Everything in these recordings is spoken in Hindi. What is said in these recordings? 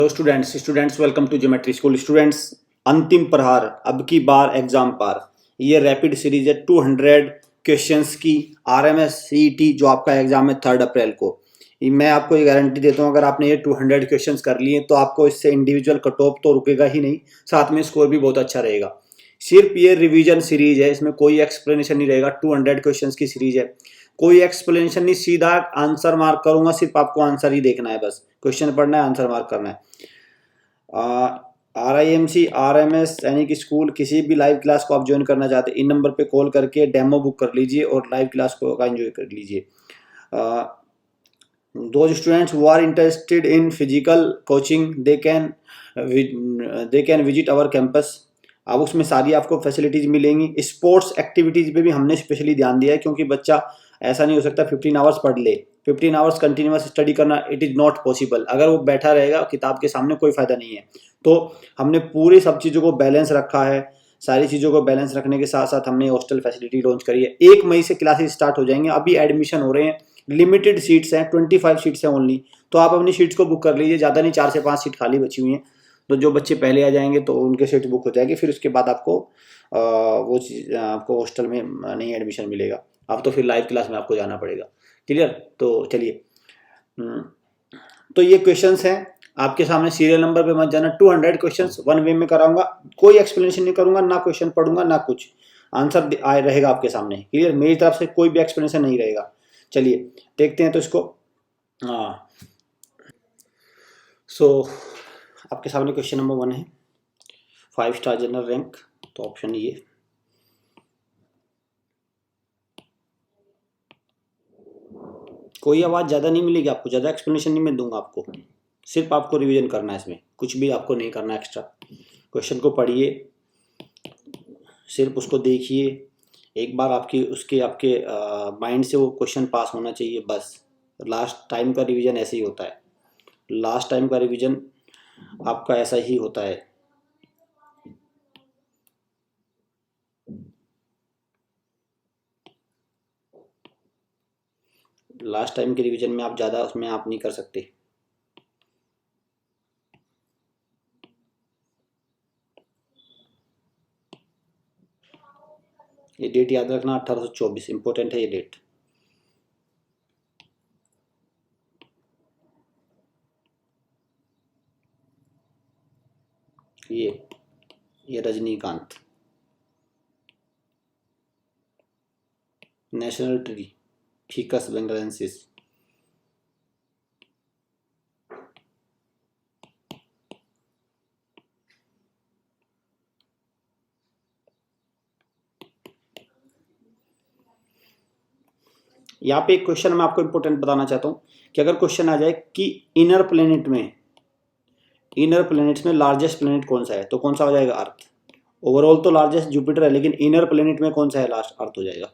Hello students welcome to geometry school. Students, अंतिम प्रहार, अब की बार एग्जाम पार। ये रैपिड सीरीज है 200 क्वेश्चंस की आरएमएस सीईटी जो आपका एग्जाम है 3 अप्रैल को। मैं आपको ये गारंटी देता हूँ, अगर आपने ये 200 क्वेश्चंस कर लिए तो आपको इससे इंडिविजुअल कट ऑफ तो रुकेगा ही नहीं, साथ में स्कोर भी बहुत अच्छा रहेगा। सिर्फ ये रिवीजन सीरीज है, इसमें कोई एक्सप्लेनेशन नहीं रहेगा। 200 क्वेश्चंस की सीरीज है, कोई एक्सप्लेनेशन नहीं, सीधा आंसर मार्क करूंगा, सिर्फ आपको आंसर ही देखना है, बस क्वेश्चन पढ़ना है, आंसर मार्क करना है। RIMC RMS सैनिक स्कूल किसी भी लाइव क्लास को आप ज्वाइन करना चाहते हैं, इन नंबर पे कॉल करके डेमो बुक कर लीजिए और लाइव क्लास को का एंजॉय कर लीजिए। Those students who are interested in physical coaching they can visit our campus। अब उसमें सारी आपको फैसिलिटीज मिलेंगी। स्पोर्ट्स एक्टिविटीज पे भी हमने स्पेशली ध्यान दिया है, क्योंकि बच्चा ऐसा नहीं हो सकता 15 आवर्स पढ़ ले, 15 आवर्स कंटिन्यूस स्टडी करना इट इज़ नॉट पॉसिबल। अगर वो बैठा रहेगा किताब के सामने कोई फायदा नहीं है। तो हमने पूरी सब चीज़ों को बैलेंस रखा है। सारी चीज़ों को बैलेंस रखने के साथ साथ हमने हॉस्टल फैसिलिटी लॉन्च करी है। 1 मई से क्लासेस स्टार्ट हो जाएंगे। अभी एडमिशन हो रहे हैं, लिमिटेड सीट्स हैं, 25 सीट्स हैं ओनली। तो आप अपनी सीट्स को बुक कर लीजिए, ज़्यादा नहीं, 4 से 5 सीट खाली बची हुई हैं। तो जो बच्चे पहले आ जाएंगे तो उनके सीट बुक हो जाएगी, फिर उसके बाद आपको वो चीज़ आपको हॉस्टल में नहीं एडमिशन मिलेगा। अब तो फिर लाइव क्लास में आपको जाना पड़ेगा। क्लियर? तो चलिए, तो ये क्वेश्चंस हैं आपके सामने, सीरियल नंबर पे मत जाना। 200 क्वेश्चंस 1 वे में कराऊंगा, कोई एक्सप्लेनेशन नहीं करूंगा, ना क्वेश्चन पढ़ूंगा ना कुछ, आंसर रहेगा आपके सामने। क्लियर? मेरी तरफ से कोई भी एक्सप्लेनेशन नहीं रहेगा। चलिए देखते हैं तो इसको। आपके सामने क्वेश्चन नंबर 1 है, 5 स्टार जनरल रैंक। तो ऑप्शन ये, कोई आवाज़ ज़्यादा नहीं मिलेगी आपको, ज़्यादा एक्सप्लेनेशन नहीं मैं दूंगा आपको, सिर्फ आपको रिवीजन करना है, इसमें कुछ भी आपको नहीं करना एक्स्ट्रा। क्वेश्चन को पढ़िए, सिर्फ उसको देखिए एक बार, आपके माइंड से वो क्वेश्चन पास होना चाहिए बस। लास्ट टाइम का रिवीजन ऐसे ही होता है, लास्ट टाइम का रिवीजन आपका ऐसा ही होता है। लास्ट टाइम के रिवीजन में आप ज़्यादा उसमें आप नहीं कर सकते। ये डेट याद रखना, 1824 इंपॉर्टेंट है ये डेट। ये Rajinikanth. National tree ficus benghalensis. यहाँ पे एक क्वेश्चन मैं आपको इंपॉर्टेंट बताना चाहता हूँ कि अगर क्वेश्चन आ जाए कि इनर प्लेनेट्स में लार्जेस्ट प्लेनेट कौन सा है, तो कौन सा हो जाएगा? अर्थ। ओवरऑल तो लार्जेस्ट जुपिटर है, लेकिन इनर प्लेनेट में कौन सा है? लास्ट अर्थ हो जाएगा।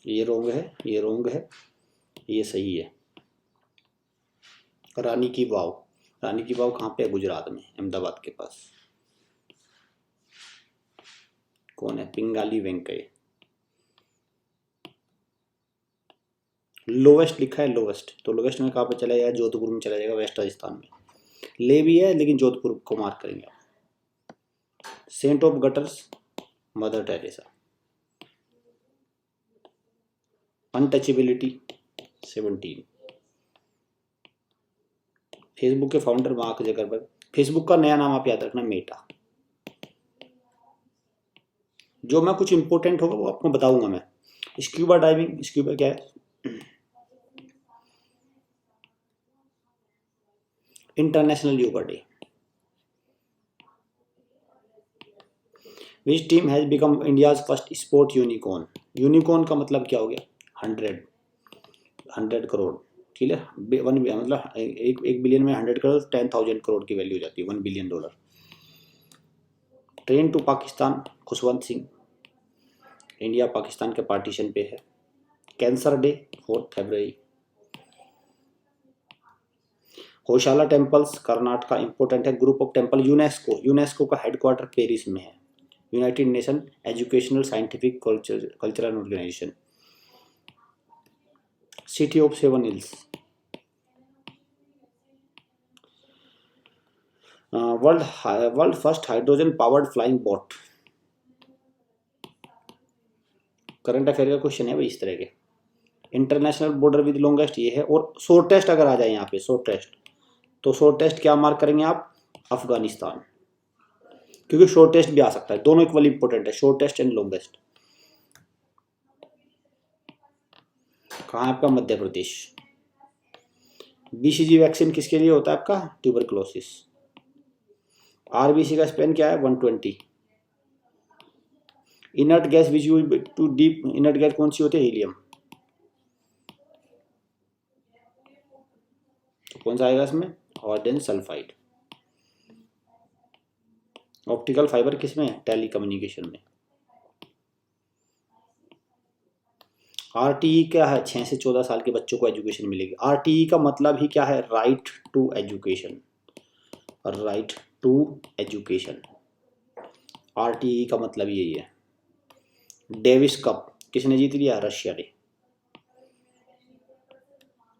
ये रोंग है, ये रोंग है, ये सही है। रानी की वाव, रानी की वाव कहाँ पे है? गुजरात में, अहमदाबाद के पास। कौन है? पिंगाली वेंकैया। लोवेस्ट लिखा है, लोवेस्ट, तो लोवेस्ट में कहाँ पे चला जाएगा? जोधपुर में चला जाएगा, वेस्ट राजस्थान में। ले भी है लेकिन जोधपुर को मार्क करेंगे। Saint of gutters, Mother Teresa. Untouchability 17। Facebook के फाउंडर मार्क जकरबर्ग। फेसबुक का नया नाम आप याद रखना, मेटा। जो मैं कुछ इंपॉर्टेंट होगा वो आपको बताऊंगा मैं। स्क्यूबा डाइविंग, स्क्यूबा क्या है? International yoga day. Which team has become India's first sport unicorn? Unicorn का मतलब क्या हो गया? 100 करोड़। क्लियर। वन मतलब एक बिलियन में 100 करोड़ 10,000 करोड़ की वैल्यू हो जाती है, $1 billion. Train to Pakistan, Khushwant Singh. India Pakistan के पार्टीशन पे है। कैंसर डे 4 फरवरी। होशाला टेम्पल्स कर्नाटका इंपॉर्टेंट है। ग्रुप ऑफ टेम्पल यूनेस्को का हेडक्वार्टर पेरिस में है। United nation educational scientific cultural organisation. City of 7 hills. World first hydrogen powered flying boat. Current affair का क्वेश्चन है भाई इस तरह के। इंटरनेशनल बॉर्डर विद लॉन्गेस्ट ये है। और शॉर्टेस्ट अगर आ जाए यहाँ पे शॉर्टेस्ट, तो शॉर्टेस्ट क्या मार्क करेंगे आप? अफगानिस्तान, क्योंकि शॉर्टेस्ट भी आ सकता है, दोनों इक्वली इंपॉर्टेंट है, शॉर्टेस्ट एंड लॉन्गेस्ट। कहाँ है आपका? मध्य प्रदेश। बीसीजी वैक्सीन किसके लिए होता है आपका? ट्यूबरक्लोसिस। आरबीसी का स्पेन क्या है? 120। Inert gas which use to deep, inert gas कौन सी होती है? हीलियम। तो कौन सा आएगा इसमें? Ordained sulphide. ऑप्टिकल फाइबर किस में है? टेलीकम्युनिकेशन में। आरटीई क्या है? 6 से 14 साल के बच्चों को एजुकेशन मिलेगी। आरटीई का मतलब ही क्या है? Right to education. Right to education, RTE का मतलब यही है। डेविस कप किसने जीत लिया? रशिया ने।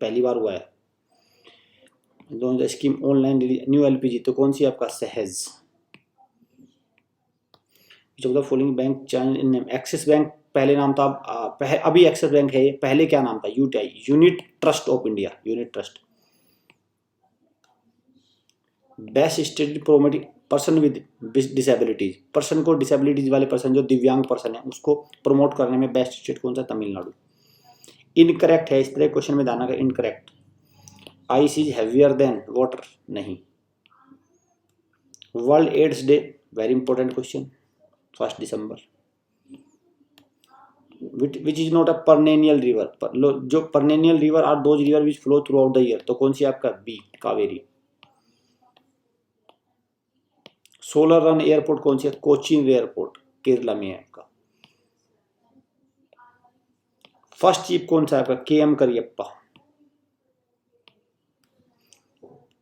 पहली बार हुआ है। दोनों स्कीम ऑनलाइन न्यू एलपीजी तो कौन सी आपका? सहज। Following bank change in name. Axis bank पहले नाम था, अभी एक्सिस बैंक है, पहले क्या नाम था? UTI, unit trust of India, unit trust. Best state promoting person with disabilities, person को डिसेबिलिटीज वाले पर्सन, जो दिव्यांग पर्सन है, उसको प्रमोट करने में बेस्ट स्टेट कौन सा? तमिलनाडु। इनकरेक्ट है इस तरह क्वेश्चन में दाना का। Incorrect. Ice is heavier than water, नहीं। World AIDS day, very important question, 1 दिसंबर। Which is not a perennial river, जो perennial river are those rivers which flow throughout the year, तो कौन सी आपका? B, Kaveri. Solar run airport कौन सी है? कोचीन एयरपोर्ट, केरला में है आपका। फर्स्ट चीफ कौन सा है आपका? केएम करियप्पा।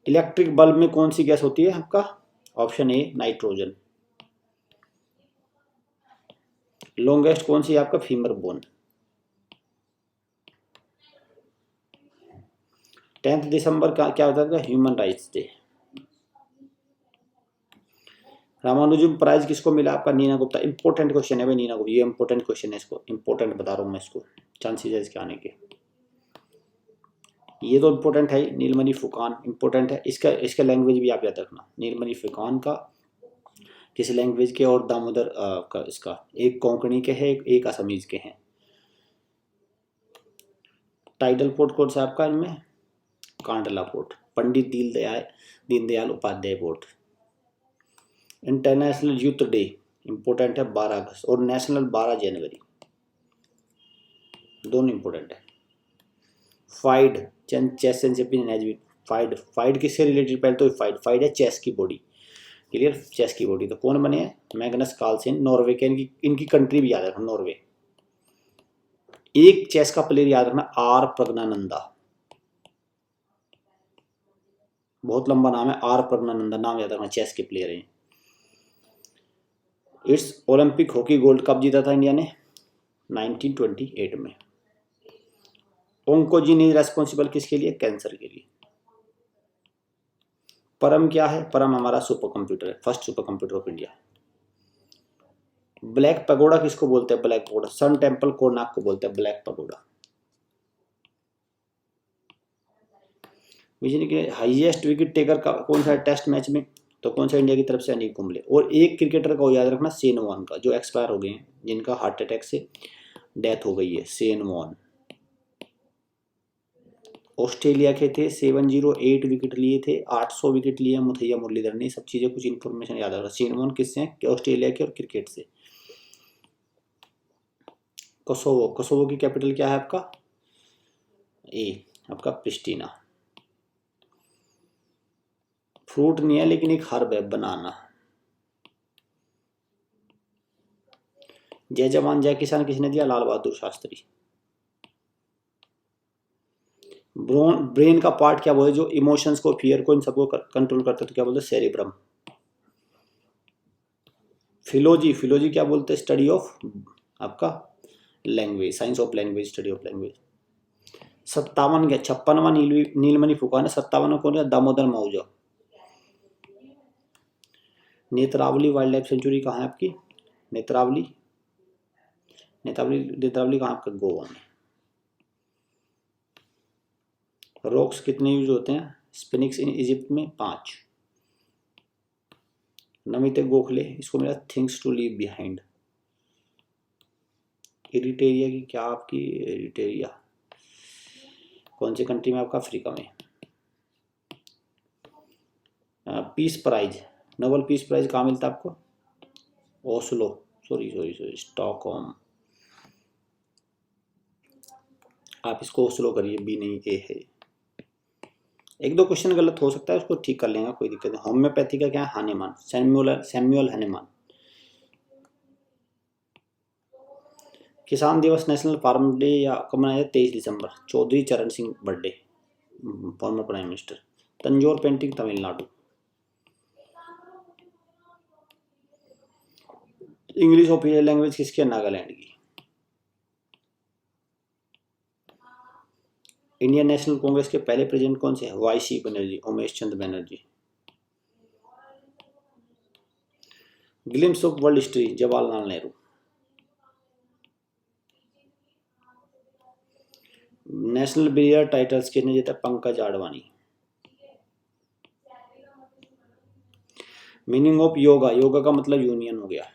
इलेक्ट्रिक बल्ब में कौन सी गैस होती है आपका? Option A nitrogen. लॉन्गेस्ट कौन सी है आपका? Femur bone. 10 दिसंबर का क्या होता है? Human rights day. Ramanujan prize किसको मिला आपका? नीना गुप्ता। इंपॉर्टेंट क्वेश्चन है भाई, नीना गुप्ता, ये इंपॉर्टेंट क्वेश्चन है, इसको इंपॉर्टेंट बता रहा हूँ मैं, इसको चांसेस है इसके आने के। ये तो इंपॉर्टेंट है। नीलमणि फुकान इंपॉर्टेंट है, इसका लैंग्वेज भी आप याद रखना। नीलमणि फुकान का किस लैंग्वेज के? और दामोदर का, इसका एक कोंकणी के है, एक असमीज के हैं। टाइटल पोर्ट कौन सा आपका इनमें? Kandla port. Pandit Deendayal Upadhyay port. International youth day important है, 12 अगस्त, और नेशनल 12 जनवरी, दोनों इंपॉर्टेंट है। FIDE chess champion has been FIDE किससे रिलेटेड? पहले तो फाइड है चेस की बॉडी, क्लियर, चेस की बॉडी। तो कौन बने हैं? मैग्नस कार्लसेन, नॉर्वे के। इनकी कंट्री भी याद रखना, नॉर्वे। एक चेस का प्लेयर याद रखना, आर प्रज्ञानंदा, बहुत लंबा नाम है, आर प्रज्ञानंदा, नाम याद रखना, चेस के प्लेयर हैं। इट्स ओलंपिक हॉकी गोल्ड कब जीता था इंडिया ने? 1928 में। ओंकोजीन इज रेस्पॉन्सिबल किसके लिए? कैंसर के लिए। परम क्या है? परम हमारा सुपर कंप्यूटर है, first super computer of India. Black pagoda किसको बोलते हैं? Black pagoda, sun temple Konark को बोलते हैं black pagoda. Highest wicket taker का कौन सा टेस्ट मैच में? तो कौन सा? इंडिया की तरफ से अनिल कुंबले। और एक क्रिकेटर को याद रखना, शेन वॉर्न का, जो एक्सपायर हो गए हैं, जिनका हार्ट अटैक से डेथ हो गई है, शेन वॉर्न। ऑस्ट्रेलिया के थे, 708 विकेट लिए थे, 800 विकेट लिए मुथैया मुरलीधर ने। सब चीजें कुछ इंफॉर्मेशन याद रखना। शेन वॉर्न किससे हैं? ऑस्ट्रेलिया के, और क्रिकेट से। कोसोवो की कैपिटल क्या है आपका? ए। आपका प्रिस्टीना। फ्रूट नहीं है लेकिन एक हर्ब है, बनाना। जय जवान जय किसान किसने दिया? लाल बहादुर शास्त्री। ब्रेन का पार्ट क्या बोले जो इमोशंस को, फियर को, इन सबको कंट्रोल करता है, तो क्या बोलते हैं? सेरिब्रम। फिलोजी, फिलोजी क्या बोलते हैं? स्टडी ऑफ आपका language, science of language, study of language. 57 क्या 56वां नीलमणि फूका है, 57वां कौन है? दामोदर मौजा। नेत्रावली वाइल्ड लाइफ सेंचुरी कहाँ है आपकी? नेत्रावली, नेत्रावली, नेत्रावली कहाँ आपका? गोवा में। रॉक्स कितने यूज होते हैं? स्पिनिक्स इन इजिप्ट में 5। नमित गोखले, इसको मिला things to leave behind. Eritrea की क्या आपकी? इरिटेरिया कौन सी कंट्री में आपका? अफ्रीका में। Peace prize, Nobel peace prize कहाँ मिलता है आपको? Oslo, sorry sorry sorry, Stockholm. आप इसको ओस्लो करिए, बी नहीं ए है। एक दो क्वेश्चन गलत हो सकता है, उसको ठीक कर लेंगे, कोई दिक्कत नहीं। होम्योपैथी का क्या है? Hahnemann, Samuel Hahnemann. किसान दिवस, नेशनल फार्म डे या कब मनाया जाए? 23 दिसंबर, चौधरी चरण Singh birthday, former prime minister. Tanjore painting Tamil Nadu. English official language किसकी है? नागालैंड की। इंडियन नेशनल कांग्रेस के पहले प्रेसिडेंट कौन से हैं? YC. Banerjee, Umesh Chandra Banerjee. Glimpse of world history, Jawaharlal Nehru. National billiard titles किसने जीता? Pankaj Advani. Meaning of yoga, yoga का मतलब यूनियन हो गया।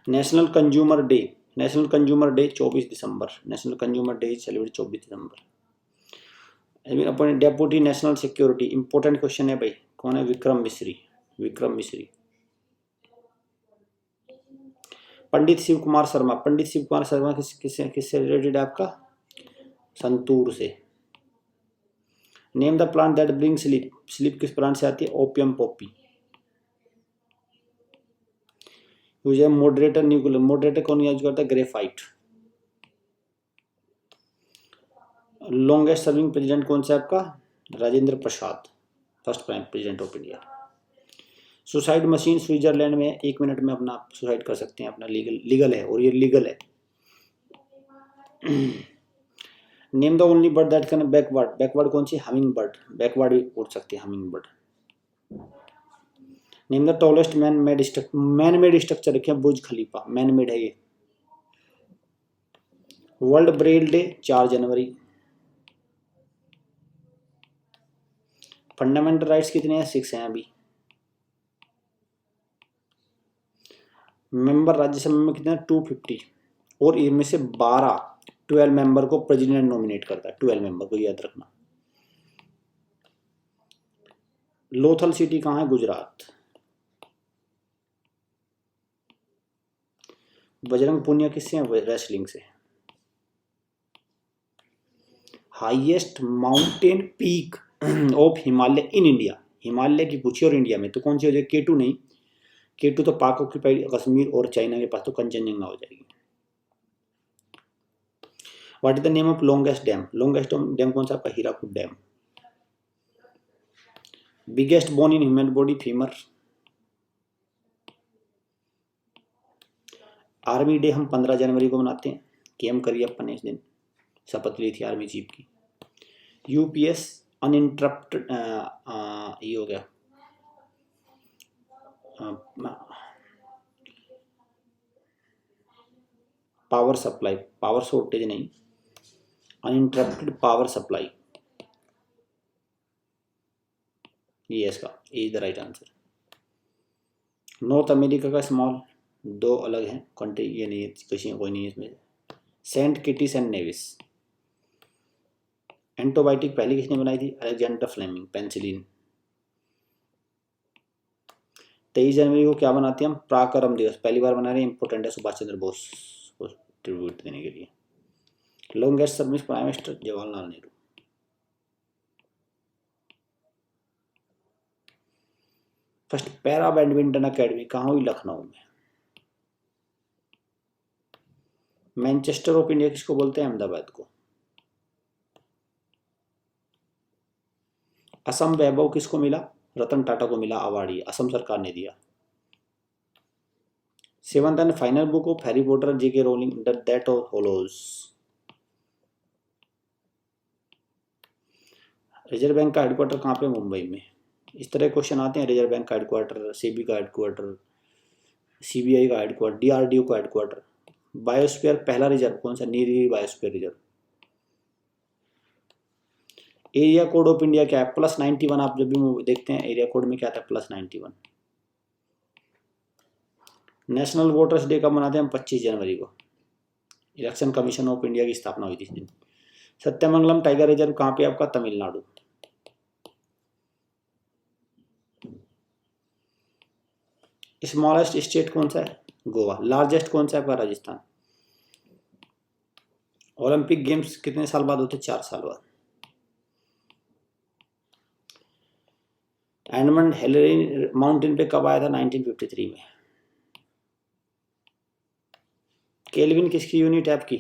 National consumer day, national consumer day 24 दिसंबर, नेशनल कंज्यूमर डे सेलिब्रेट 24 दिसंबर। अपने deputy national security, important question है भाई, कौन है? विक्रम मिश्री, विक्रम मिश्री। पंडित शिव कुमार शर्मा, पंडित शिव कुमार शर्मा किससे रिलेटेड है आपका? संतूर से। Name the plant that bring sleep, sleep किस प्लांट से आती है? Opium Poppy. यूज है मॉडरेटर न्यूक्लियर, मॉडरेटर कौन यूज करता है? ग्रेफाइट। लॉन्गेस्ट सर्विंग प्रेसिडेंट कौन सा है आपका? Rajendra Prasad, first prime president of India. Suicide machine Switzerland में 1 मिनट में अपना सुसाइड कर सकते हैं, अपना लीगल है, और ये लीगल है। Name the only bird that can backward, backward कौन सी? हमिंग बर्ड, बैकवर्ड भी उड़ सकती है humming bird. Name the tallest man made structure रखे बुर्ज खलीफा, मैन मेड है ये। वर्ल्ड ब्रेल डे 4 जनवरी। फंडामेंटल राइट्स कितने हैं? 6 हैं अभी। मेंबर राज्यसभा में कितने हैं? 250, और इनमें से 12 मेंबर को प्रेसिडेंट नॉमिनेट करता है, 12 मेंबर को, याद रखना। लोथल सिटी कहाँ है? गुजरात। बजरंग पुनिया किससे है? रेसलिंग से। Highest mountain peak of Himalaya in India, Himalaya की पूछी और इंडिया में तो कौन सी हो जाएगी? केटू नहीं, केटू तो पाक ऑक्यूपाइड कश्मीर और चाइना के पास, तो कंचनजंगा हो जाएगी। What is the name of longest dam, longest dam कौन सा आपका? Hirakud dam. Biggest bone in human body, femur. Army day हम 15 जनवरी को मनाते हैं, केएम करियप्पन ने इस दिन शपथ ली थी आर्मी चीफ की। यूपीएस अनइंटरप्टेड, ये हो गया पावर सप्लाई, पावर शॉर्टेज नहीं, अनइंटरप्टेड पावर सप्लाई, ये इसका is the right answer. North America का स्मॉल, 2 अलग हैं कंट्री, ये नहीं है, किसी कोई नहीं है इसमें। Saint Kitts and Nevis. Antibiotic पहले किसने बनाई थी? Alexander Fleming, penicillin. 23 जनवरी को क्या बनाते हैं हम? पराक्रम दिवस, पहली बार बना रहे हैं, इंपॉर्टेंट है, सुभाष चंद्र बोस को ट्रिब्यूट देने के लिए। Longest service prime minister Jawaharlal Nehru. First para badminton academy कहाँ हुई? लखनऊ में। मैनचेस्टर ऑफ इंडिया किसको बोलते हैं? अहमदाबाद को। असम वैभव किसको मिला? रतन टाटा को मिला अवार्ड, ये असम सरकार ने दिया। Seventh and final book of Harry Potter JK Rowling the death of hallows. Reserve bank का हेडक्वार्टर कहाँ पे? मुंबई में। इस तरह क्वेश्चन आते हैं, रिजर्व बैंक का हेडक्वार्टर, सेबी का हेडक्वार्टर, सीबीआई का हेडक्वार्टर, डीआरडीओ का हेडक्वार्टर। बायोस्फीयर पहला रिजर्व कौन सा? नीरी biosphere reserve. Area code of India क्या है? +91। आप जब भी मूवी देखते हैं एरिया कोड में क्या आता है? +91। नेशनल वोटर्स डे कब मनाते हैं? हम 25 जनवरी को। इलेक्शन कमीशन ऑफ इंडिया की स्थापना हुई थी इस दिन। सत्यमंगलम टाइगर रिजर्व कहाँ पे? आपका तमिलनाडु। स्मॉलेस्ट स्टेट कौन सा है? गोवा। लार्जेस्ट कौन सा है? आपका राजस्थान। ओलंपिक गेम्स कितने साल बाद होते? 4 साल बाद। एडमंड हिलरी माउंटेन पे कब आया था? 1953 में। केल्विन किसकी यूनिट है आपकी?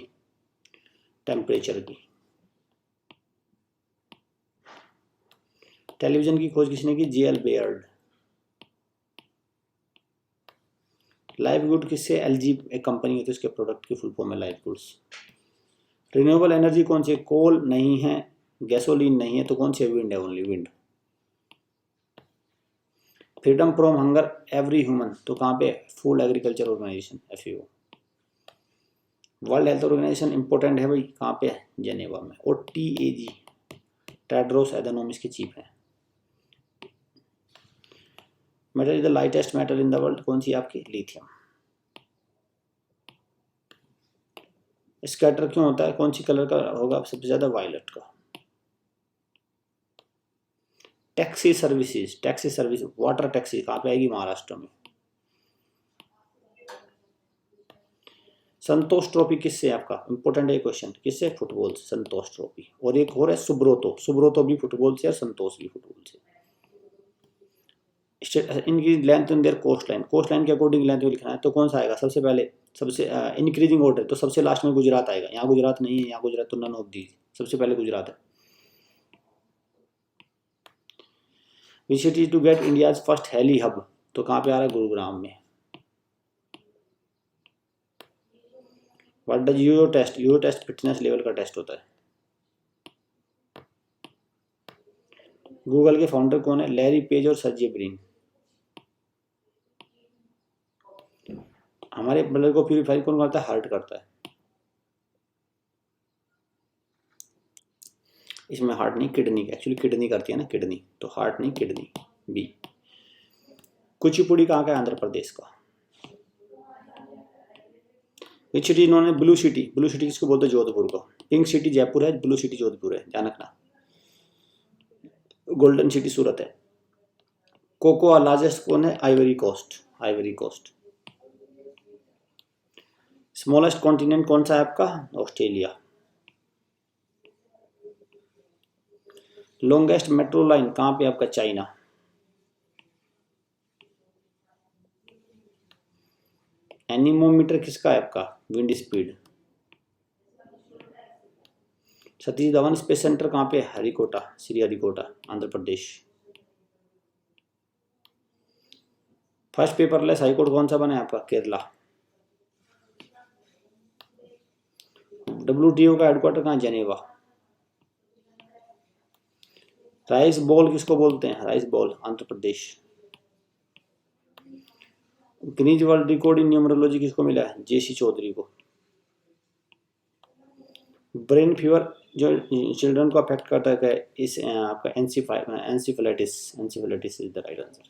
टेम्परेचर की। टेलीविजन की खोज किसने की? JL Baird. लाइव गुड किससे? एलजी एक कंपनी होती है, उसके प्रोडक्ट की फुल फॉर्म है लाइव गुड्स। रिन्यूएबल एनर्जी कौन सी है? कोल नहीं है, गैसोलीन नहीं है, तो कौन सी है? विंड है, only wind. Freedom from hunger every human तो कहाँ पे? Food agriculture organisation FAO। World health organisation important है भाई, कहाँ पे है? जेनेवा में। और TAG टेड्रोस एडनोम इसके चीफ हैं। Metal is the lightest metal in the world कौन सी? आपकी लिथियम। स्कैटर क्यों होता है? कौन सी कलर का होगा सबसे ज्यादा? वायलेट का। Taxi services, taxi service, water taxi कहाँ पे आएगी? महाराष्ट्र में। संतोष ट्रॉफी किससे? आपका इंपॉर्टेंट है क्वेश्चन, किससे? फुटबॉल से संतोष ट्रॉफी। और एक और है सुब्रोतो, सुब्रोतो भी फुटबॉल से और संतोष भी फुटबॉल से। इनकी length in their coast line, coast line के अकॉर्डिंग लेंथ लिखना है, तो कौन सा आएगा सबसे पहले? सबसे इंक्रीजिंग ऑर्डर, तो सबसे लास्ट में गुजरात आएगा। यहाँ गुजरात नहीं है, यहाँ गुजरात तो नन ऑफ दीज, सबसे पहले गुजरात है। Which city to get India's first heli hub तो कहाँ पे आ रहा है? गुरुग्राम में। What does euro test? Euro test fitness level का टेस्ट होता है। गूगल के फाउंडर कौन है? लैरी पेज और सर्जी ब्रिन। हमारे ब्लड को प्यूरिफाई कौन करता है? हार्ट करता है। इसमें हार्ट नहीं, किडनी, एक्चुअली किडनी करती है ना, किडनी, तो हार्ट नहीं, किडनी। बी। कुचिपुड़ी कहाँ का है? आंध्र प्रदेश का। विच सिटी इन्होंने? ब्लू सिटी, ब्लू सिटी किसको बोलते हैं? जोधपुर को। पिंक सिटी जयपुर है, ब्लू सिटी जोधपुर है, ध्यान रखना। गोल्डन सिटी सूरत है। कोकोआ लार्जेस्ट कौन है? Ivory Coast, Ivory Coast. Smallest continent कौन सा है आपका? ऑस्ट्रेलिया। लॉन्गेस्ट मेट्रो लाइन कहाँ पे? आपका चाइना। एनीमोमीटर किसका है? आपका wind speed. Satish Dhawan space centre कहाँ पे? Harikota, Shri Harikota, Andhra Pradesh. First paperless high court कौन सा बना है आपका? केरला। WTO का हेडक्वार्टर कहाँ? जेनेवा। राइस बॉल किसको बोलते हैं? Rice bowl, Andhra Pradesh. Guinness world record in numerology किसको मिला है? JC चौधरी को। ब्रेन फीवर जो चिल्ड्रन को अफेक्ट करता है इस आपका encephalitis, encephalitis is the right answer.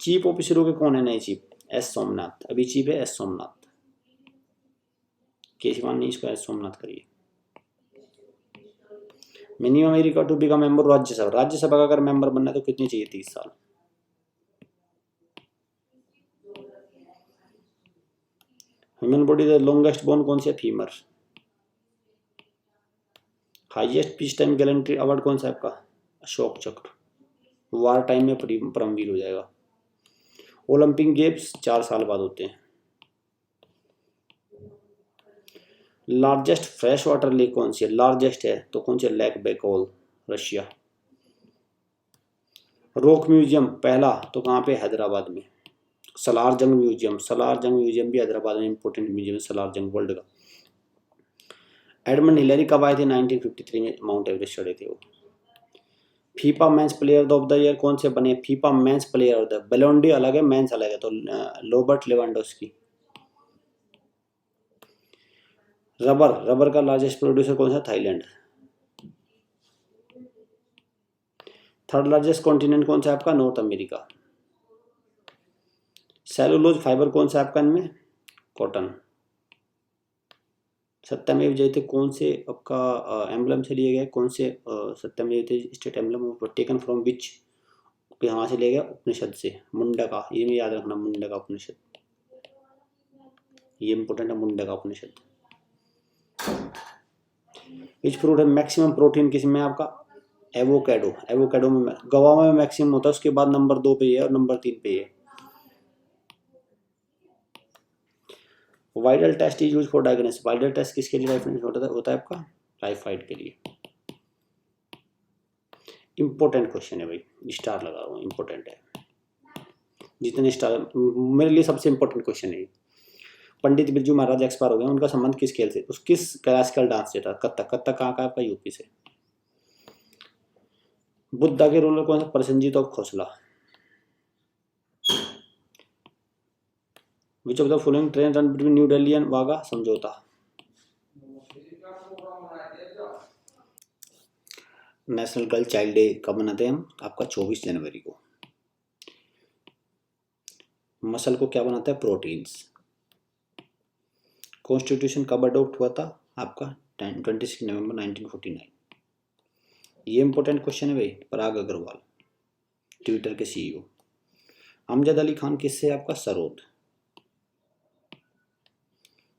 Chief ऑफिसरों के कौन है नए चीफ? S सोमनाथ, अभी चीफ है S सोमनाथ। केशवान नहीं, इसको S सोमनाथ करिए। Minimum age to become member Rajya Sabha, Rajya Sabha का अगर मेंबर बनना है तो कितनी चाहिए? 30 साल। Human body the longest bone कौन सी है? Femur. Highest peace time gallantry award कौन सा है आपका? अशोक चक्र, वार टाइम में परमवीर हो जाएगा। ओलंपिक गेम्स 4 साल बाद होते हैं। लार्जेस्ट फ्रेश वाटर लेक कौन सी है? लार्जेस्ट है तो कौन सी? Lake Baikal, Russia. Rock museum पहला तो कहाँ पे? हैदराबाद में। सलार जंग म्यूजियम, सलार जंग म्यूजियम भी हैदराबाद में इंपॉर्टेंट म्यूजियम है, सलार जंग वर्ल्ड का। एडमंड हिलेरी कब आए थे? 1953 में माउंट एवरेस्ट चढ़े थे वो। FIFA men's player of the year कौन से बने? FIFA men's player of the, Ballon अलग है, मेंस अलग है, तो रॉबर्ट लेवेंडोस्की। रबर का लार्जेस्ट प्रोड्यूसर कौन सा? थाईलैंड। थर्ड लार्जेस्ट कॉन्टिनेंट कौन सा है आपका? North America. सेलुलोज फाइबर कौन सा है आपका इनमें? कॉटन। सत्यमेव जयते कौन से आपका एम्बलम से लिए गए? कौन से सत्यमेव जयते state emblem taken from which? यहाँ से लिया गया उपनिषद से, मुंडका, ये भी याद रखना, मुंडका उपनिषद, ये इंपॉर्टेंट है, मुंडका उपनिषद। विच फ्रूट है मैक्सिमम प्रोटीन किसमें आपका? एवोकेडो। एवोकेडो में, गवावा में मैक्सिमम होता है, उसके बाद नंबर 2 पे है और नंबर 3 पे है। Widal test is use for diagnosis. Widal test किसके लिए होता है आपका? टाइफाइड के लिए। इंपॉर्टेंट क्वेश्चन है भाई, स्टार लगा रहा हूँ, इंपॉर्टेंट है, जितने स्टार मेरे लिए सबसे इंपॉर्टेंट क्वेश्चन है। पंडित बिरजू महाराज एक्सपायर हो गए, उनका संबंध किस खेल से? उस किस क्लासिकल डांस से था? कथक। कथक कहाँ का आपका? यूपी से। बुद्धा के रूलर कौन सा? Prasenjit of Khosla. Which of the following train run between new Delhi and Wagah Samjhauta? National girl child day कब मनाते हैं हम? आपका 24 जनवरी को। मसल को क्या बनाता है? प्रोटीन्स। कॉन्स्टिट्यूशन कब अडॉप्ट हुआ था आपका? 26 नवंबर 1949। ये इंपॉर्टेंट क्वेश्चन है भाई। पराग अग्रवाल, ट्विटर के सीईओ। अमजद अली खान किससे? आपका सरोद।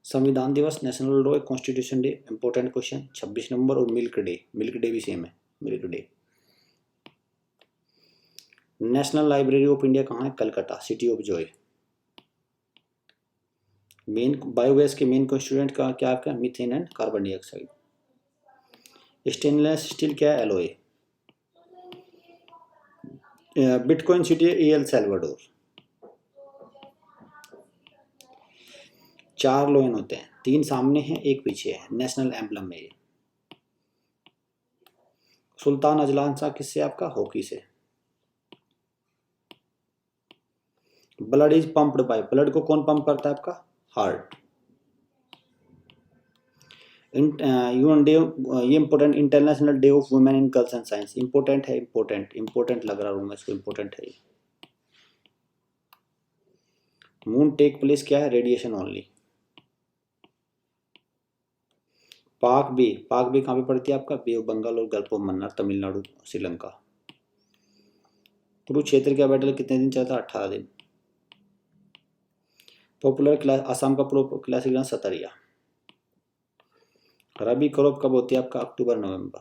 संविधान दिवस, national day, constitution day, important question 26 नवंबर। और मिल्क डे, मिल्क डे भी सेम है, milk day. National library of India कहाँ है? Calcutta, city of Joy. Main biogas के मेन कॉन्स्टिट्यूएंट का क्या आपका? Methane and carbon dioxide. Stainless steel क्या है? एलॉय। बिटकॉइन सिटी है एल सैल्वाडोर। 4 लोयन होते हैं, 3 सामने हैं, 1 पीछे है, नेशनल एम्बलम में ये। सुल्तान अजलान शाह किससे? आपका हॉकी से। Blood is pumped by, blood को कौन पंप करता है? आपका हार्ट। यूएन डे, ये important, international day of women in girls and science. Important है, इंपॉर्टेंट लग रहा हूँ मैं इसको, इंपॉर्टेंट है। मून टेक प्लेस क्या है? Radiation only. पाक बे कहाँ पे पड़ती है? आपका बे ऑफ बंगाल और गल्फ ऑफ मन्नार, तमिलनाडु, श्रीलंका। कुरुक्षेत्र का बैटल कितने दिन चला था? 18 दिन। पॉपुलर आसाम का classic dance Sattriya. Rabi crop कब होती है? आपका अक्टूबर नवंबर।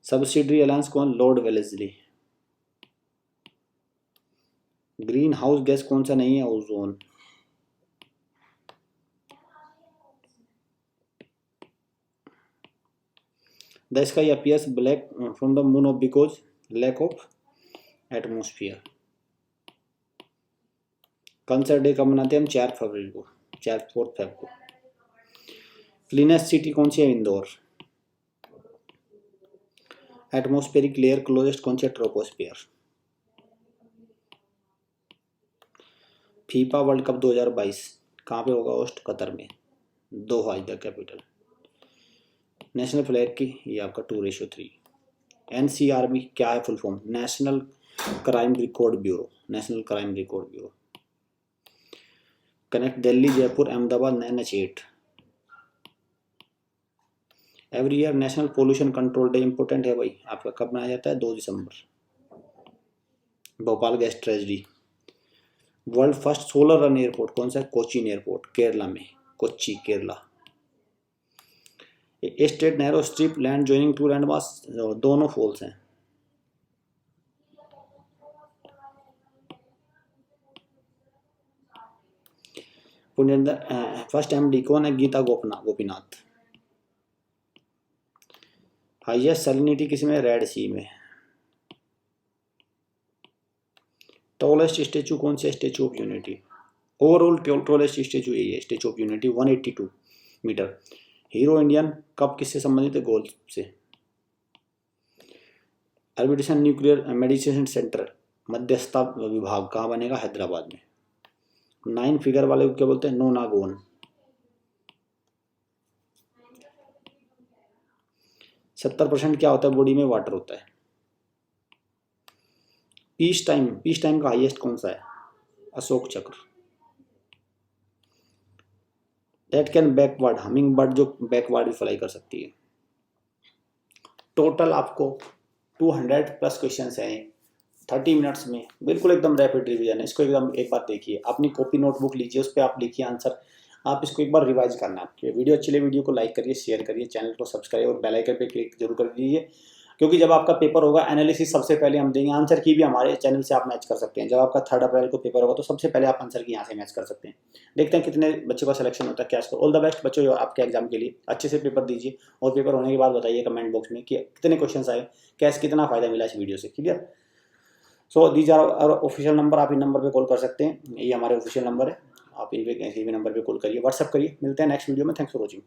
सब्सिडरी अलायंस कौन? Lord Wellesley. Green house gas कौन सा नहीं है? Ozone. The sky appears black from the moon of because lack of atmosphere. Cancer day कब मनाते हैं हम? 4 फरवरी को, 4 फेब को। क्लीनेस्ट सिटी कौन सी है? इंदौर। एटमोस्फेरिक लेयर क्लोजेस्ट कौन सी है? ट्रोपोस्फियर। फीफा वर्ल्ड कप 2022 कहाँ पे होगा? होस्ट कतर में, Doha is the capital. National flag की ये आपका 2:3। एनसीआरबी क्या है full form? National crime record bureau, national crime record bureau. Connect Delhi, Jaipur, Ahmedabad, NH8। Every year national pollution control day important है भाई, आपका कब मनाया जाता है? 2 दिसंबर। Bhopal gas tragedy. World first solar run airport कौन सा है? कोचीन एयरपोर्ट, केरला में, Kochi, Kerala. A straight narrow strip land joining two land mass, दोनों फॉल्स हैं। फर्स्ट MD कौन है? गीता गोपीनाथ। हाईएस्ट सैलिनिटी किसमें? रेड सी में। टॉलेस्ट स्टेचू कौन सी? Statue of unity. Overall tallest statue यही है, statue of unity 182 metre. Hero Indian cup किससे संबंधित है? गोल्फ से। आर्बिट्रेशन न्यूक्लियर मेडिसिन सेंटर मध्यस्थता विभाग कहाँ बनेगा? हैदराबाद में। 9 फिगर वाले को क्या बोलते हैं? नोनागोन। 70% क्या होता है बॉडी में? वाटर होता है। पीस टाइम का हाईएस्ट कौन सा है? अशोक चक्र। That can backward, humming bird जो बैकवर्ड भी फ्लाई कर सकती है। टोटल आपको 200 प्लस क्वेश्चन हैं 30 मिनट्स में, बिल्कुल एकदम रैपिड रिवीजन है। इसको एकदम एक बार देखिए, अपनी कॉपी नोटबुक लीजिए, उस पर आप लिखिए आंसर, आप इसको एक बार रिवाइज करना। आपकी वीडियो अच्छी लगे वीडियो को लाइक करिए, शेयर करिए, चैनल को सब्सक्राइब और बेल आइकन पे क्लिक जरूर कर दीजिए, क्योंकि जब आपका पेपर होगा एनालिसिस सबसे पहले हम देंगे। आंसर की भी हमारे चैनल से आप मैच कर सकते हैं। जब आपका 3 अप्रैल को पेपर होगा तो सबसे पहले आप आंसर की यहाँ से मैच कर सकते हैं। देखते हैं कितने बच्चों का सिलेक्शन होता है, क्या स्कोर। ऑल द बेस्ट बच्चों आपके एग्जाम के लिए, अच्छे से पेपर दीजिए और पेपर होने के बाद बताइए कमेंट बॉक्स में कि कितने क्वेश्चन आए, कैसे कितना फायदा मिला इस वीडियो से। Clear? So these are official number, आप इन नंबर पे कॉल कर सकते हैं, ये हमारे ऑफिशियल नंबर है। आप इन पे किसी भी नंबर पे कॉल करिए, व्हाट्सअप करिए। मिलते हैं नेक्स्ट वीडियो में। Thanks for watching.